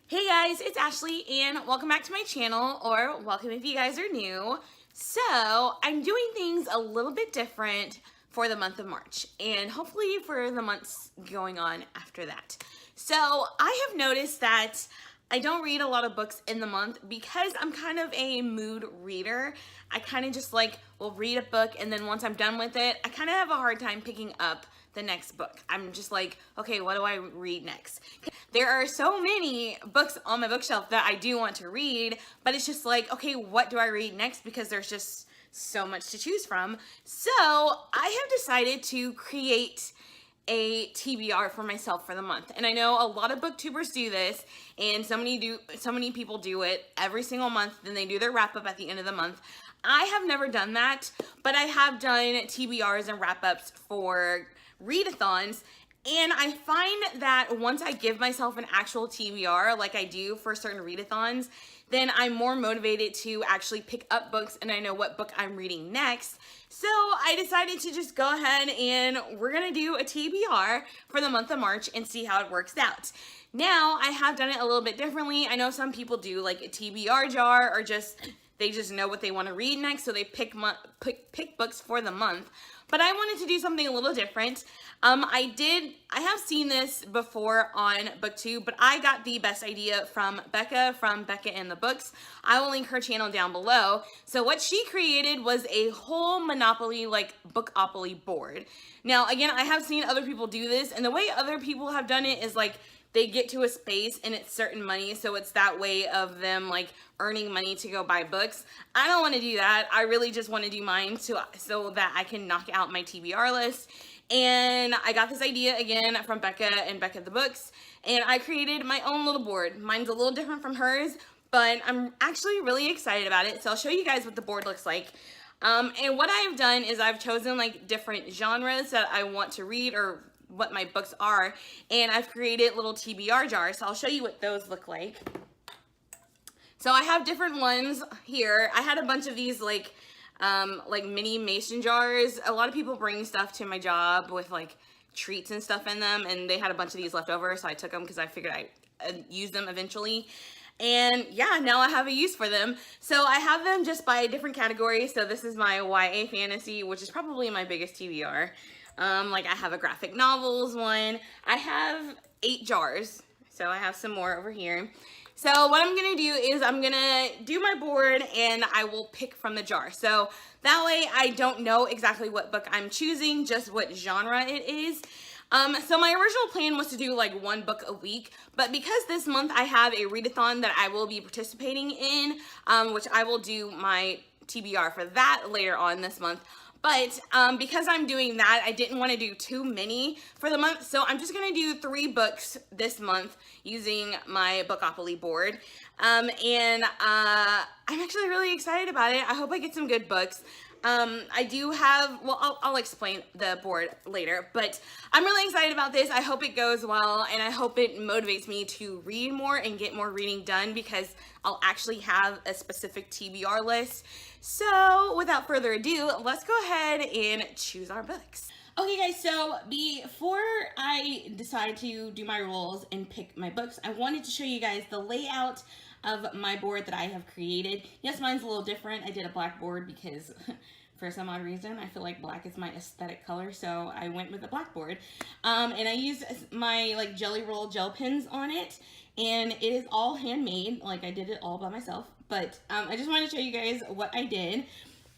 Hey guys, it's Ashley and welcome back to my channel, or welcome if you guys are new. So I'm doing things a little bit different for the month of March and hopefully for the months going on after that. So I have noticed that I don't read a lot of books in the month because I'm kind of a mood reader. I kind of just will read a book, and then once I'm done with it, I kind of have a hard time picking up the next book. I'm just like, okay, what do I read next? There are so many books on my bookshelf that I do want to read, but it's just like, okay, what do I read next? Because there's just so much to choose from. So I have decided to create a TBR for myself for the month. And I know a lot of booktubers do this, and so many people do it every single month. Then they do their wrap up at the end of the month. I have never done that, but I have done TBRs and wrap ups for readathons. And I find that once I give myself an actual TBR, like I do for certain readathons, then I'm more motivated to actually pick up books and I know what book I'm reading next. So I decided to just go ahead and we're gonna do a TBR for the month of March and see how it works out. Now, I have done it a little bit differently. I know some people do like a TBR jar, or they just know what they want to read next, so they pick books for the month. But I wanted to do something a little different. I have seen this before on BookTube, but I got the best idea from Becca and the Books. I will link her channel down below. So what she created was a whole Monopoly, Bookopoly board. Now, again, I have seen other people do this, and the way other people have done it is they get to a space and it's certain money, so it's that way of them earning money to go buy books. I don't want to do that. I really just want to do mine so that I can knock out my TBR list. And I got this idea again from Becca and Becca the Books, and I created my own little board. Mine's a little different from hers, but I'm actually really excited about it. So I'll show you guys what the board looks like. And what I've done is I've chosen different genres that I want to read, or what my books are, and I've created little TBR jars. So I'll show you what those look like. So I have different ones here. I had a bunch of these mini mason jars. A lot of people bring stuff to my job with treats and stuff in them, and they had a bunch of these left over, so I took them because I figured I'd use them eventually. And yeah, now I have a use for them. So I have them just by different categories. So this is my YA fantasy, which is probably my biggest TBR. I have a graphic novels one. I have 8 jars, so I have some more over here. So what I'm gonna do is I'm gonna do my board and I will pick from the jar. So that way I don't know exactly what book I'm choosing, just what genre it is. So my original plan was to do one book a week, but because this month I have a readathon that I will be participating in, which I will do my TBR for that later on this month. But because I'm doing that, I didn't want to do too many for the month, so I'm just going to do 3 books this month using my Bookopoly board. I'm actually really excited about it. I hope I get some good books. I do have, well, I'll explain the board later, but I'm really excited about this. I hope it goes well, and I hope it motivates me to read more and get more reading done, because I'll actually have a specific TBR list. So without further ado, let's go ahead and choose our books. Okay guys, so before I decide to do my rules and pick my books, I wanted to show you guys the layout of my board that I have created. Yes, mine's a little different. I did a black board because for some odd reason I feel like black is my aesthetic color, so I went with a black board. And I used my Jelly Roll gel pens on it, and it is all handmade. I did it all by myself, but I just want to show you guys what I did.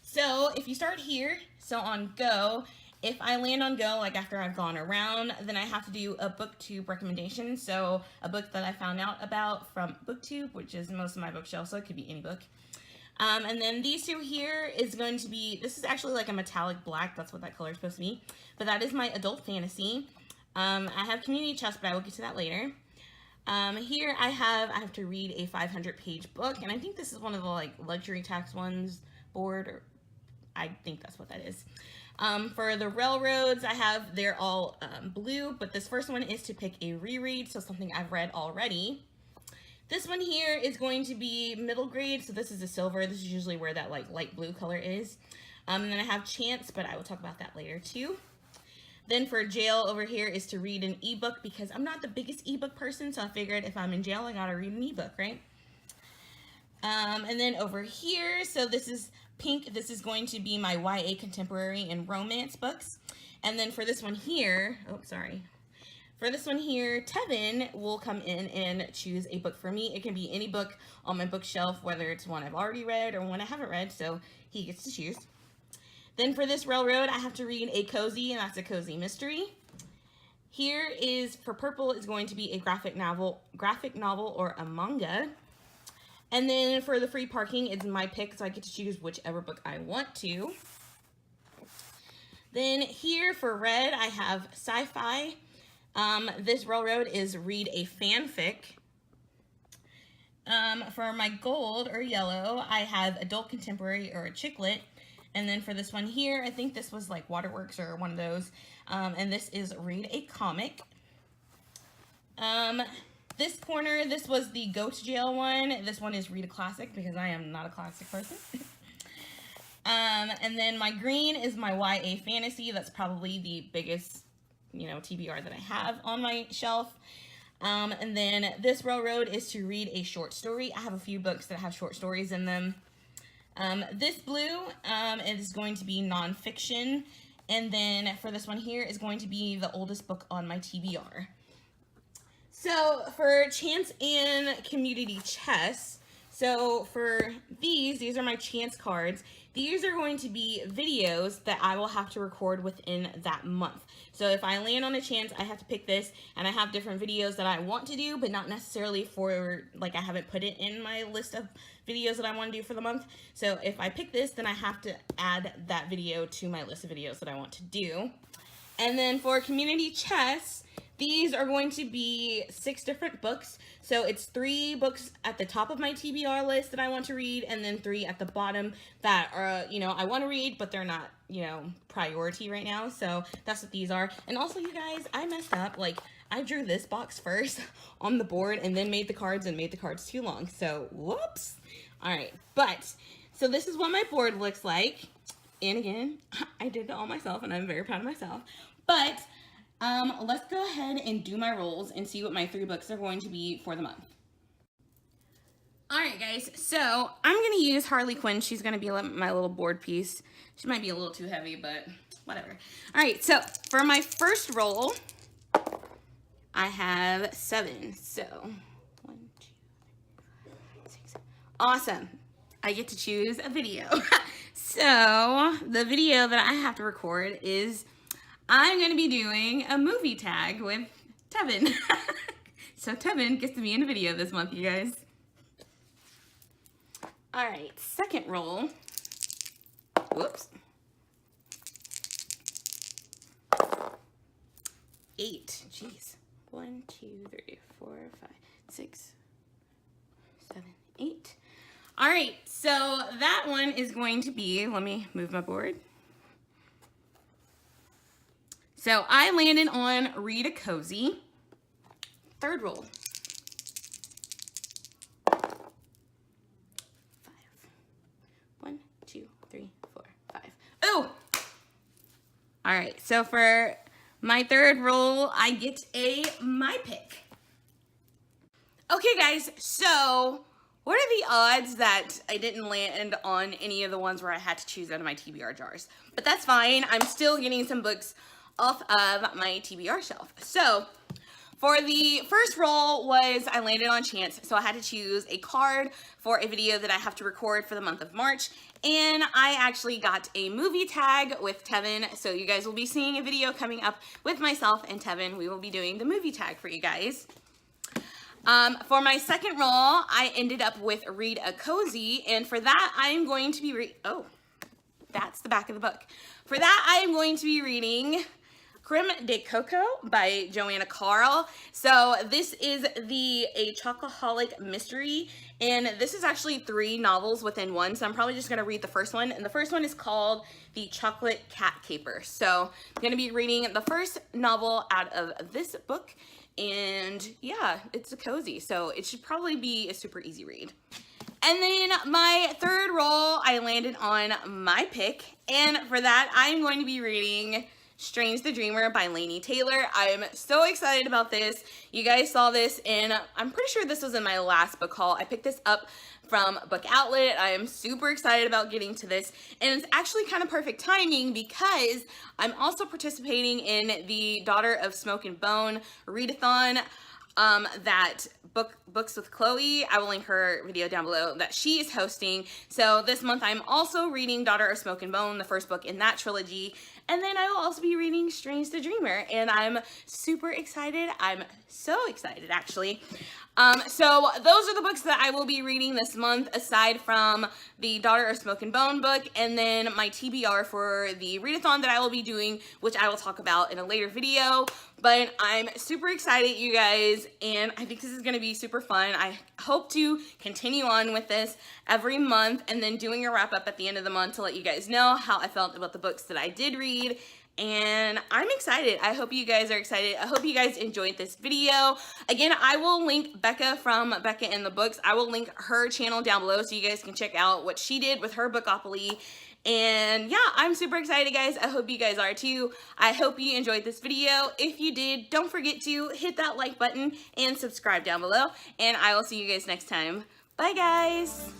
So if you start here, so on go, if I land on go, after I've gone around, then I have to do a BookTube recommendation. So a book that I found out about from BookTube, which is most of my bookshelf, so it could be any book. And then these 2 here is going to be, this is actually a metallic black, that's what that color is supposed to be. But that is my adult fantasy. I have community chest, but I will get to that later. Here I have to read a 500-page book, and I think this is one of the luxury tax ones board, or I think that's what that is. For the railroads, they're all blue, but this first one is to pick a reread, so something I've read already. This one here is going to be middle grade, so this is a silver. This is usually where that light blue color is. And then I have Chance, but I will talk about that later too. Then for jail over here is to read an ebook, because I'm not the biggest ebook person, so I figured if I'm in jail, I gotta read an ebook, right? And then over here, so this is pink. This is going to be my YA contemporary and romance books. And then for this one here, oh, sorry. For this one here, Tevin will come in and choose a book for me. It can be any book on my bookshelf, whether it's one I've already read or one I haven't read, so he gets to choose. Then for this railroad, I have to read a cozy, and that's a cozy mystery. Here is, for purple, is going to be a graphic novel or a manga. And then for the free parking, it's my pick, so I get to choose whichever book I want to. Then here for red, I have sci-fi. This railroad is read a fanfic. For my gold or yellow, I have adult contemporary or a chick lit. And then for this one here, I think this was like Waterworks or one of those. And this is read a comic. This corner, this was the go to jail one. This one is read a classic, because I am not a classic person. And then my green is my YA fantasy. That's probably the biggest, TBR that I have on my shelf. And then this railroad is to read a short story. I have a few books that have short stories in them. This blue is going to be nonfiction. And then for this one here is going to be the oldest book on my TBR. So for chance and community chess, so for these are my chance cards. These are going to be videos that I will have to record within that month. So if I land on a chance, I have to pick this, and I have different videos that I want to do, but not necessarily for, like, I haven't put it in my list of videos that I want to do for the month. So if I pick this, then I have to add that video to my list of videos that I want to do. And then for community chess, these are going to be 6 different books. So it's 3 books at the top of my TBR list that I want to read, and then 3 at the bottom that are, I want to read, but they're not, priority right now. So that's what these are. And also, you guys, I messed up. Like, I drew this box first on the board and then made the cards and made the cards too long. So, whoops. All right. But, so this is what my board looks like. And again, I did it all myself, and I'm very proud of myself. But let's go ahead and do my rolls and see what my 3 books are going to be for the month. Alright guys, so I'm going to use Harley Quinn. She's going to be my little board piece. She might be a little too heavy, but whatever. Alright, so for my first roll, I have 7. So, 1, 2, 3, 6. Awesome. I get to choose a video. So, the video that I have to record is I'm going to be doing a movie tag with Tevin. So Tevin gets to be in a video this month, you guys. Alright, second roll. Whoops. 8. Jeez. 1, 2, 3, 4, 5, 6, 7, 8. Alright, so that one is going to be, let me move my board. So I landed on Read a Cozy. Third roll. 5. 1, 2, 3, 4, 5. Oh! Alright, so for my third roll, I get my pick. Okay guys, so what are the odds that I didn't land on any of the ones where I had to choose out of my TBR jars? But that's fine, I'm still getting some books off of my TBR shelf. So for the first roll was I landed on chance, so I had to choose a card for a video that I have to record for the month of March, and I actually got a movie tag with Tevin, so you guys will be seeing a video coming up with myself and Tevin. We will be doing the movie tag for you guys. For my second roll, I ended up with Read a Cozy, and for that I am going to be oh, that's the back of the book. For that I am going to be reading Creme de Coco by Joanna Carl. So this is a chocoholic mystery, and this is actually 3 novels within one, so I'm probably just gonna read the first one, and the first one is called The Chocolate Cat Caper. So I'm gonna be reading the first novel out of this book, and yeah, it's a cozy, so it should probably be a super easy read. And then my third roll, I landed on my pick, and for that I'm going to be reading Strange the Dreamer by Laini Taylor. I'm so excited about this. You guys saw this in, I'm pretty sure this was in my last book haul. I picked this up from Book Outlet. I am super excited about getting to this, and it's actually kind of perfect timing because I'm also participating in the Daughter of Smoke and Bone readathon that Books with Chloe. I will link her video down below that she is hosting. So this month I'm also reading Daughter of Smoke and Bone, the first book in that trilogy, and then I will also be reading Strange the Dreamer, and I'm super excited. I'm so excited, actually. So those are the books that I will be reading this month, aside from the Daughter of Smoke and Bone book, and then my TBR for the readathon that I will be doing, which I will talk about in a later video. But I'm super excited, you guys, and I think this is going to be super fun. I hope to continue on with this every month, and then doing a wrap up at the end of the month to let you guys know how I felt about the books that I did read. And I'm excited. I hope you guys are excited. I hope you guys enjoyed this video. Again, I will link Becca from Becca and the Books. I will link her channel down below so you guys can check out what she did with her Bookopoly. And yeah, I'm super excited, guys. I hope you guys are too. I hope you enjoyed this video. If you did, don't forget to hit that like button and subscribe down below. And I will see you guys next time. Bye, guys.